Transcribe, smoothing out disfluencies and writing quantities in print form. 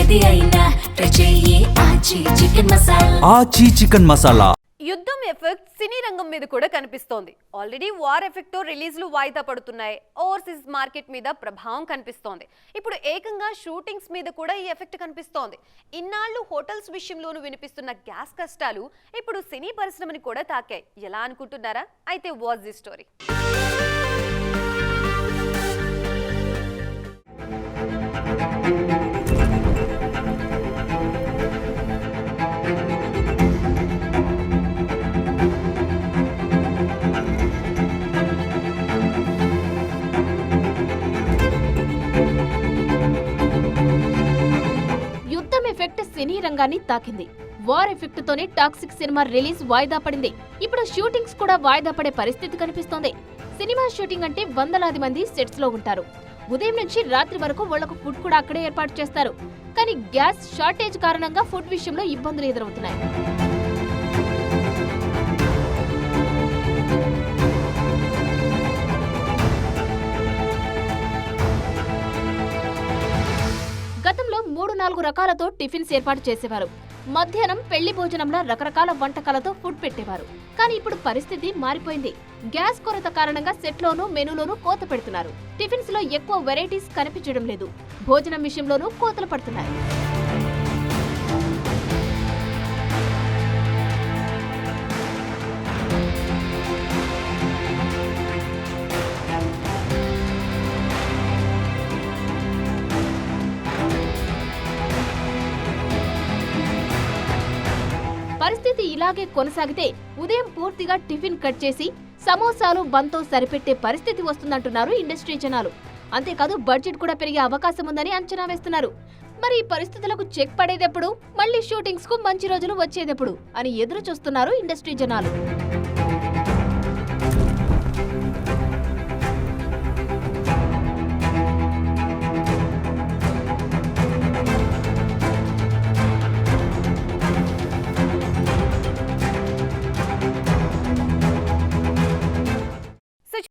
ఏది అయినా ట్రై చెయ్యి ఆచి చికెన్ మసాలా. ఆచి చికెన్ మసాలా. యుద్ధం ఎఫెక్ట్ సినీ రంగం మీద కూడా కనిపిస్తోంది. ఆల్రెడీ వార్ ఎఫెక్ట్ తో రిలీజ్లు వాయిదా పడుతున్నాయి. ఓవర్సీస్ మార్కెట్ మీద ప్రభావం కనిపిస్తోంది. ఇప్పుడు ఏకంగా షూటింగ్స్ మీద కూడా ఈ ఎఫెక్ట్ కనిపిస్తోంది. ఇన్నాళ్లు హోటల్స్ విషయంలోనూ వినిపిస్తున్న గ్యాస్ కష్టాలు ఇప్పుడు సినీ పరిశ్రమని కూడా తాకాయి. ఎలా అనుకుంటున్నారా? అయితే వాచ్ ది స్టోరీ. యుద్ధం ఎఫెక్ట్ సినీ రంగాన్ని తాకింది. వార్ ఎఫెక్ట్ తోనే టాక్సిక్ సినిమా రిలీజ్ వాయిదా పడింది. ఇప్పుడు షూటింగ్స్ కూడా వాయిదా పడే పరిస్థితి కనిపిస్తోంది. సినిమా షూటింగ్ అంటే వందలాది మంది సెట్స్ లో ఉంటారు. ఉదయం నుంచి రాత్రి వరకు వాళ్లకు ఫుడ్ కూడా అక్కడే ఏర్పాటు చేస్తారు. కానీ గ్యాస్ షార్టేజ్ కారణంగా ఫుడ్ విషయంలో ఇబ్బందులు ఎదురవుతున్నాయి. గతంలో 3-4 రకాలతో టిఫిన్స్ ఏర్పాటు చేసేవారు. మధ్యాహ్నం పెళ్లి భోజనంలా రకరకాల వంటకాలతో ఫుడ్ పెట్టేవారు. కానీ ఇప్పుడు పరిస్థితి మారిపోయింది. గ్యాస్ కొరత కారణంగా సెట్లోనూ మెనూలోనూ కోత పెడుతున్నారు. టిఫిన్స్ లో ఎక్కువ వెరైటీస్ కనిపించడం లేదు. భోజనం విషయంలోనూ కోతలు పడుతున్నాయి. పరిస్థితి ఇలాగే కొనసాగితే ఉదయం పూర్తిగా టిఫిన్ కట్ చేసి సమోసాలు బంతో సరిపెట్టే పరిస్థితి వస్తుందంటున్నారు ఇండస్ట్రీ జనాలు. అంతేకాదు బడ్జెట్ కూడా పెరిగే అవకాశం ఉందని అంచనా వేస్తున్నారు. మరి ఈ పరిస్థితులకు చెక్ పడేదెప్పుడు, మళ్లీ షూటింగ్స్ కు మంచి రోజులు వచ్చేదెప్పుడు అని ఎదురు చూస్తున్నారు ఇండస్ట్రీ జనాలు.